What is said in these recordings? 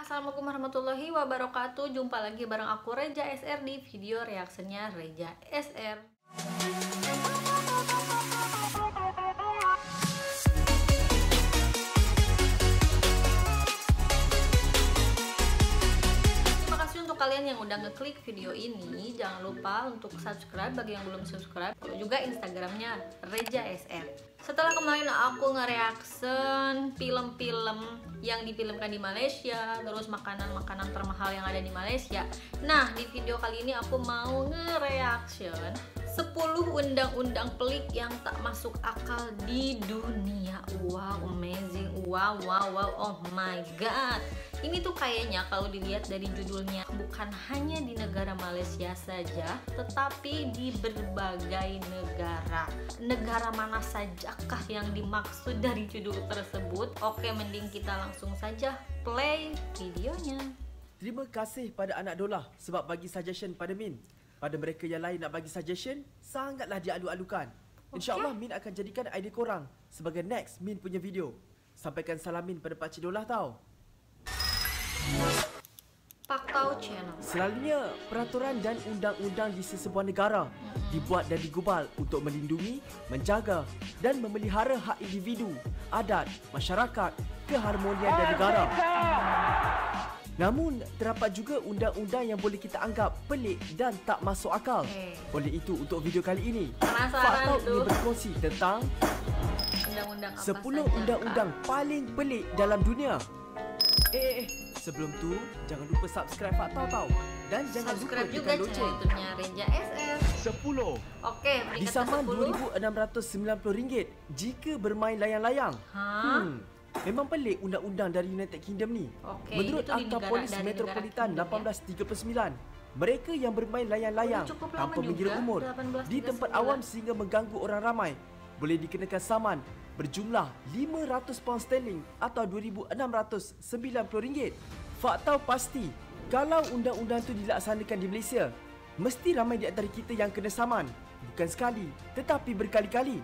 Assalamualaikum warahmatullahi wabarakatuh. Jumpa lagi bareng aku Reja SR di video reaksinya Reja SR. Terima kasih untuk kalian yang udah ngeklik video ini. Jangan lupa untuk subscribe bagi yang belum subscribe. Follow juga Instagramnya Reja SR. Setelah kemarin aku nge-reaction film-film yang difilmkan di Malaysia, terus makanan-makanan termahal yang ada di Malaysia. Nah, di video kali ini aku mau nge-reaction 10 undang-undang pelik yang tak masuk akal di dunia. Wow, amazing. Wow, oh my god. Ini tuh kayaknya kalau dilihat dari judulnya bukan hanya di negara Malaysia saja, tetapi di berbagai negara. Negara mana sajakah yang dimaksud dari judul tersebut? Oke, mending kita langsung saja play videonya. Terima kasih pada anak Dolah sebab bagi suggestion pada Min. Pada mereka yang lain nak bagi suggestion, sangatlah dialu-alukan. InsyaAllah Min akan jadikan idea korang sebagai next Min punya video. Sampaikan salam Min pada Pakcik Dolah tau. Paktau Channel. Selalunya, peraturan dan undang-undang di sesebuah negara dibuat dan digubal untuk melindungi, menjaga dan memelihara hak individu, adat, masyarakat, keharmonian dan negara. Namun, terdapat juga undang-undang yang boleh kita anggap pelik dan tak masuk akal. Oleh itu, untuk video kali ini, Paktau ini berkongsi tentang Undang-undang apa 10 saja, undang-undang paling pelik dalam dunia. Sebelum tu, jangan lupa subscribe Paktau tau. Dan jangan subscribe lupa juga tekan loceng. YouTube-nya Reja SR. 10. Oke, Di saman RM2,690 jika bermain layang-layang. Memang pelik undang-undang dari United Kingdom ni. Menurut Akta Polis Metropolitan 1839, mereka yang bermain layang-layang tanpa mengira umur di tempat awam sehingga mengganggu orang ramai boleh dikenakan saman berjumlah £500 atau RM2,690. Faktau pasti, kalau undang-undang itu dilaksanakan di Malaysia, mesti ramai di antara kita yang kena saman. Bukan sekali, tetapi berkali-kali.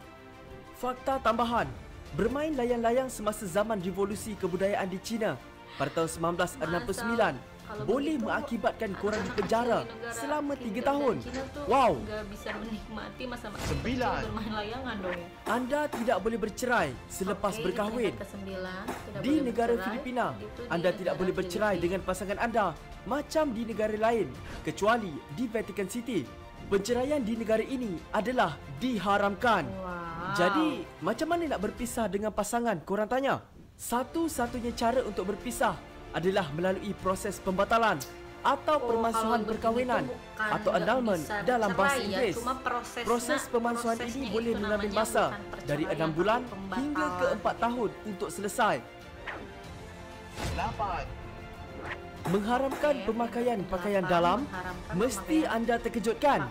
Fakta tambahan, bermain layang-layang semasa zaman revolusi kebudayaan di China pada tahun 1969 boleh mengakibatkan korang dipenjara selama 3 tahun. Wow. Nggak bisa menikmati masa-masa kecil bermain layangan dong. Anda tidak boleh bercerai selepas berkahwin. Di negara Filipina, anda tidak boleh bercerai dengan pasangan anda macam di negara lain kecuali di Vatican City. Penceraian di negara ini adalah diharamkan. Jadi, macam mana nak berpisah dengan pasangan? Korang tanya. Satu-satunya cara untuk berpisah adalah melalui proses pembatalan atau permasuhan perkahwinan atau annulment dalam bahasa Inggeris. Proses pemansuhan ini boleh mengambil masa dari 6 bulan hingga ke 4 tahun untuk selesai. 8. Mengharamkan pemakaian pakaian dalam, mesti anda terkejutkan.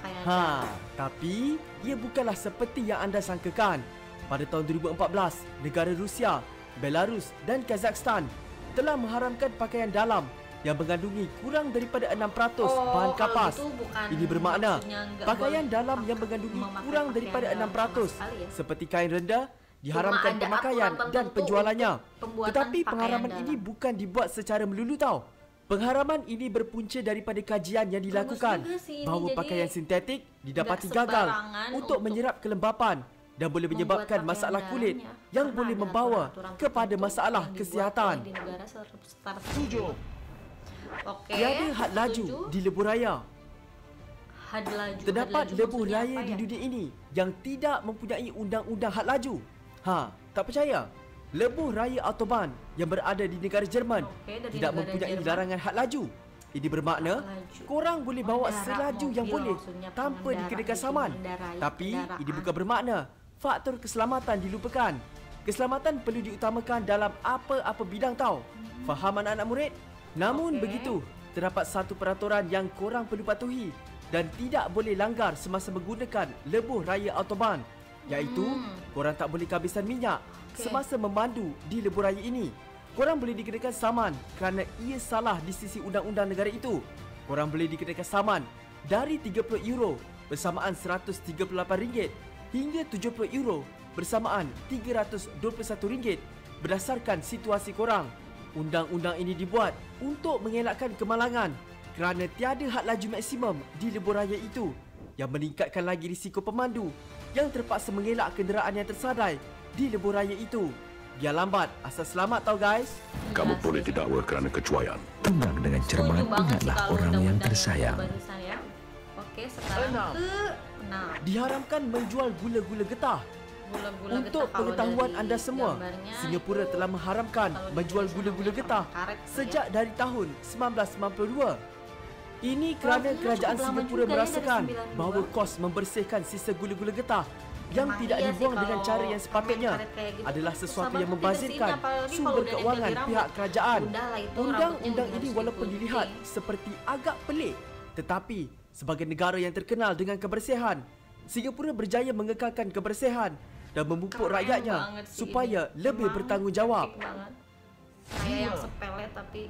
Tapi ia bukanlah seperti yang anda sangkakan. Pada tahun 2014, negara Rusia, Belarus dan Kazakhstan telah mengharamkan pakaian dalam yang mengandungi kurang daripada 6% bahan kapas. Ini bermakna pakaian dalam yang mengandungi kurang daripada 6% seperti kain rendah diharamkan pemakaian dan penjualannya. Tetapi pengharaman ini bukan dibuat secara melulu tau. Pengharaman ini berpunca daripada kajian yang dilakukan bahawa pakaian sintetik didapati gagal untuk menyerap kelembapan dan boleh menyebabkan masalah kulit yang boleh membawa kepada masalah kesihatan. 7. Tiada had laju di lebuh raya. Terdapat lebuh raya di dunia ini yang tidak mempunyai undang-undang had laju. Tak percaya? Lebuh raya Autobahn yang berada di negara Jerman tidak mempunyai larangan had laju. Ini bermakna korang boleh bawa selaju yang boleh tanpa dikenakan saman. Tapi ini bukan bermakna faktor keselamatan dilupakan. Keselamatan perlu diutamakan dalam apa-apa bidang tau. Faham anak-anak murid? Namun begitu, terdapat satu peraturan yang korang perlu patuhi dan tidak boleh langgar semasa menggunakan lebuh raya Autobahn, iaitu korang tak boleh kehabisan minyak semasa memandu di lebuh raya ini. Korang boleh dikenakan saman kerana ia salah di sisi undang-undang negara itu. Korang boleh dikenakan saman dari €30 bersamaan RM138 hingga €70 bersamaan RM321 berdasarkan situasi korang. Undang-undang ini dibuat untuk mengelakkan kemalangan kerana tiada had laju maksimum di lebuh raya itu yang meningkatkan lagi risiko pemandu yang terpaksa mengelak kenderaan yang tersadai di lebuh raya itu. Biar lambat, asal selamat tau guys. Kamu boleh didakwa kerana kecuaian. Tenang dengan cermat, ingatlah orang yang tersayang. Ya. Okey, sekarang ke-6. Diharamkan menjual gula-gula getah. Gula-gula Untuk getah, pengetahuan kalau anda dari semua, gambarnya Singapura itu, telah mengharamkan kalau menjual di gula-gula Malaysia getah namanya karet, sejak dari tahun 1992. Ini kerana Wah, kerajaan cukup lama Singapura juga ya, merasakan dari 92. bahawa kos membersihkan sisa gula-gula getah yang Memang tidak iya sih, dibuang dengan kalau cara yang sepatutnya karet kayak gitu adalah kan sesuatu susah yang banget membazirkan dibersihin, apalagi kalau sumber udah keuangan nempel di pihak rambut. kerajaan. Udahlah, itu Undang-undang rambutnya ini harus walaupun digunting. dilihat seperti agak pelik, tetapi sebagai negara yang terkenal dengan kebersihan, Singapura berjaya mengekalkan kebersihan dan memupuk Keren rakyatnya banget sih supaya ini. lebih Memang bertanggungjawab. epic banget. Kayak yang sepele tapi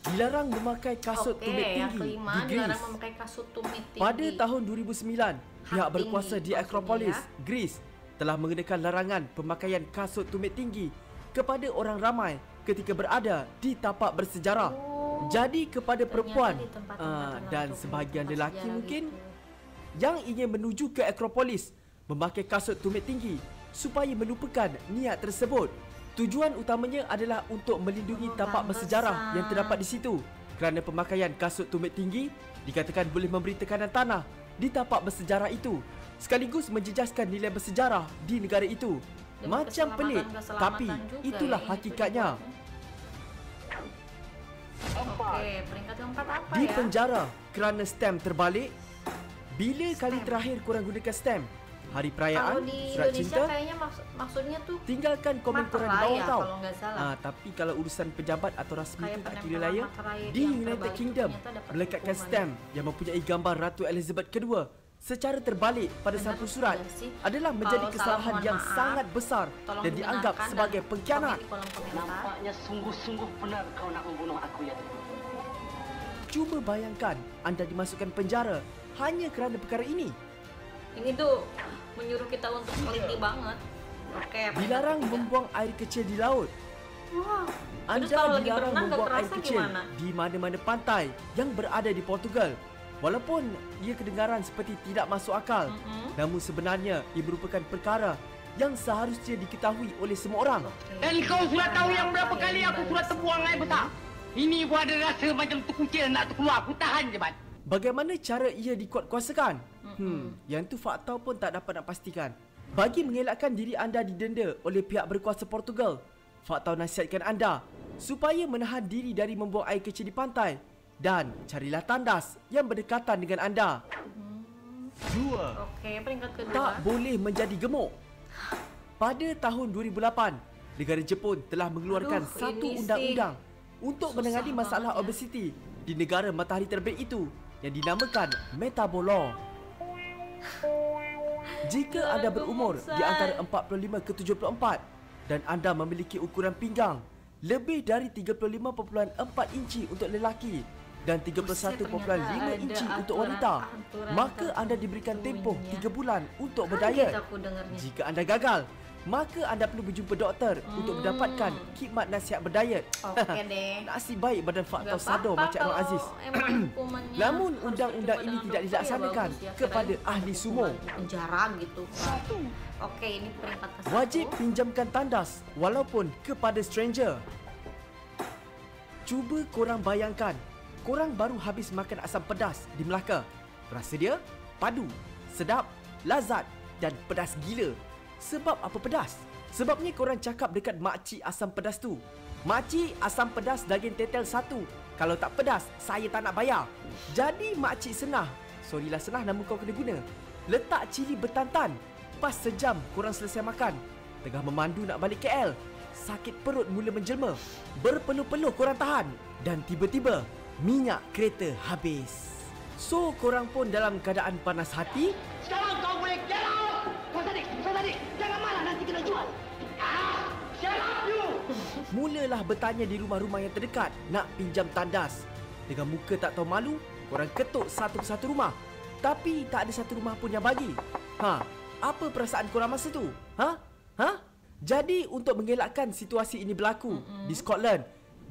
Dilarang memakai kasut Oke, tumit yang tinggi kelima di dilarang Greece. memakai kasut tumit tinggi. Pada tahun 2009, pihak Hak berkuasa tinggi di maksudnya Akropolis, ya. Greece telah mengenakan larangan pemakaian kasut tumit tinggi kepada orang ramai ketika berada di tapak bersejarah. Oh, Jadi kepada ternyata perempuan di tempat-tempat dan tertentu sebahagian tempat lelaki sejarah mungkin gitu. yang ingin menuju ke Akropolis memakai kasut tumit tinggi supaya melupakan niat tersebut. Tujuan utamanya adalah untuk melindungi tapak bersejarah yang terdapat di situ. Kerana pemakaian kasut tumit tinggi dikatakan boleh memberi tekanan tanah di tapak bersejarah itu, sekaligus menjejaskan nilai bersejarah di negara itu. Dan Macam pelik, keselamatan tapi juga itulah ya, itu hakikatnya. Oke, peringkat keempat apa Di ya? penjara kerana stem terbalik. Bila kali terakhir korang gunakan stem? Hari Kalau perayaan, di surat Indonesia cinta? kayaknya maksudnya tuh Tinggalkan komen korang di bawah Materaya, tau. kalau nggak salah. Tapi kalau urusan pejabat atau rasmi Kayak itu tak kira penempelan layak. Materaya Di yang United terbalik Kingdom ternyata dapat melekatkan hukuman. stem yang mempunyai gambar Ratu Elizabeth II secara terbalik pada Benar sampul surat tidak sih? adalah menjadi Kalau kesalahan salah, mohon yang maaf. sangat besar Tolong dan dianggap dibenarkan sebagai dan pengkhianat. komen di kolom komentar. Nampaknya sungguh-sungguh benar kau nak membunuh aku ya. Cuba bayangkan anda dimasukkan penjara hanya kerana perkara ini. Ini tuh menyuruh kita untuk teliti banget. Oke, peringkat Dilarang ketiga. membuang air kecil di laut. Wah. Anda Terus kalau lagi dilarang berenang nggak membuang air kerasa kecil gimana? di mana-mana pantai yang berada di Portugal. Walaupun ia kedengaran seperti tidak masuk akal, namun sebenarnya ia merupakan perkara yang seharusnya diketahui oleh semua orang. Dan kau sudah tahu yang berapa kali aku sudah terbuang air besar. Ini pun ada rasa macam terkucil nak terkeluar. Aku tahan je, Bat. Bagaimana cara ia dikuatkuasakan? Yang tu fakta pun tak dapat nak pastikan. Bagi mengelakkan diri anda didenda oleh pihak berkuasa Portugal, fakta nasihatkan anda supaya menahan diri dari membuang air kecil di pantai dan carilah tandas yang berdekatan dengan anda. 2. Oke, peringkat kedua. Tak boleh menjadi gemuk. Pada tahun 2008, negara Jepun telah mengeluarkan Aduh, satu ini undang-undang untuk susah menangani masalah banget ya. obesiti di negara matahari terbit itu yang dinamakan Metabolo. Jika anda berumur di antara 45 ke 74 dan anda memiliki ukuran pinggang lebih dari 35.4 inci untuk lelaki dan 31.5 inci untuk wanita, maka anda diberikan tempoh 3 bulan untuk Kaget berdiet. aku dengarnya. Jika anda gagal, maka anda perlu berjumpa doktor untuk mendapatkan khidmat nasihat berdiet. Oke deh. Nasib baik badan fakta Nggak sado apa-apa macam Abang kalau Aziz. emang hukumannya Namun harus undang-undang berjumpa ini dengan tidak dokter, ya dilaksanakan bagus ya. kepada Kirain ahli hukuman sumo. di penjara gitu. Oke, ini peringkat ke-1. Wajib pinjamkan tandas walaupun kepada stranger. Cuba korang bayangkan, korang baru habis makan asam pedas di Melaka. Rasa dia padu, sedap, lazat dan pedas gila. Sebab apa pedas? Sebabnya korang cakap dekat makcik asam pedas tu, "Makcik, asam pedas daging tetel 1. Kalau tak pedas, saya tak nak bayar." Jadi makcik Senah, sorrylah Senah nama kau kena guna, letak cili bertantan. Pas sejam korang selesai makan, tengah memandu nak balik KL, sakit perut mula menjelma. Berpeluh-peluh korang tahan dan tiba-tiba minyak kereta habis. So korang pun dalam keadaan panas hati. Sekarang kau boleh get out. Kau tadi. Jangan marah nanti kena jual. Shut up you. Mulalah bertanya di rumah-rumah yang terdekat nak pinjam tandas. Dengan muka tak tahu malu, korang ketuk satu persatu rumah. Tapi tak ada satu rumah pun yang bagi. Apa perasaan korang masa tu? Jadi untuk mengelakkan situasi ini berlaku di Scotland,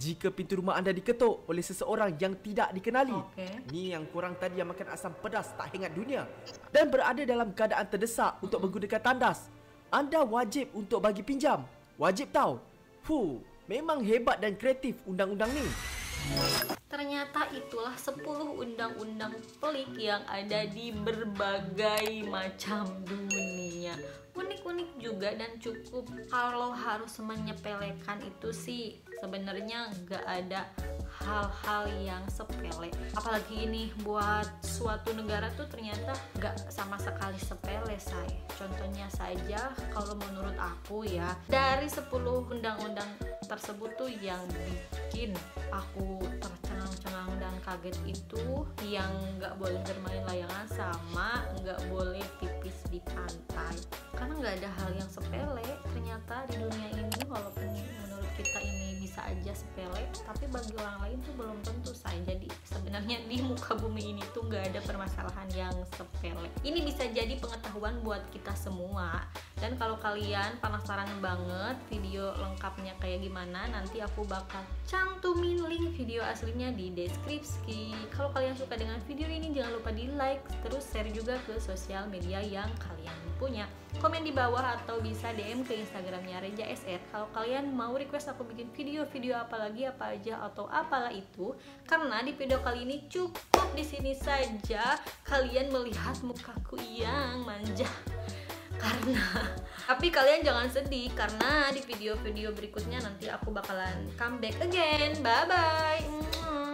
jika pintu rumah anda diketuk oleh seseorang yang tidak dikenali. Ni yang korang tadi yang makan asam pedas tak hangat dunia dan berada dalam keadaan terdesak untuk menggunakan tandas, anda wajib untuk bagi pinjam. Wajib tahu. Memang hebat dan kreatif undang-undang ni. Ternyata itulah 10 undang-undang pelik yang ada di berbagai macam dunia. Unik-unik juga dan cukup. Kalau harus menyepelekan itu sih sebenarnya nggak ada hal-hal yang sepele. Apalagi ini buat suatu negara tuh ternyata nggak sama sekali sepele, say. Contohnya saja kalau menurut aku ya, dari 10 undang-undang tersebut tuh yang bikin aku tercengang-cengang dan kaget itu yang nggak boleh bermain layangan sama nggak boleh pipis di pantai. Karena nggak ada hal yang sepele ternyata di dunia ini, walaupun menurut kita ini bisa aja sepele, tapi bagi orang lain tuh belum tentu, say. Jadi sebenarnya di muka bumi ini tuh nggak ada permasalahan yang sepele. Ini bisa jadi pengetahuan buat kita semua. Dan kalau kalian penasaran banget video lengkapnya kayak gimana, nanti aku bakal cantumin link video aslinya di deskripsi. Kalau kalian suka dengan video ini, jangan lupa di like, terus share juga ke sosial media yang kalian punya. Komen di bawah atau bisa DM ke Instagramnya Reja SR kalau kalian mau request aku bikin video-video apa lagi, apa aja atau apalah itu. Karena di video kali ini cukup di sini saja kalian melihat mukaku yang manja. Tapi kalian jangan sedih karena di video-video berikutnya nanti aku bakalan comeback again. Bye bye.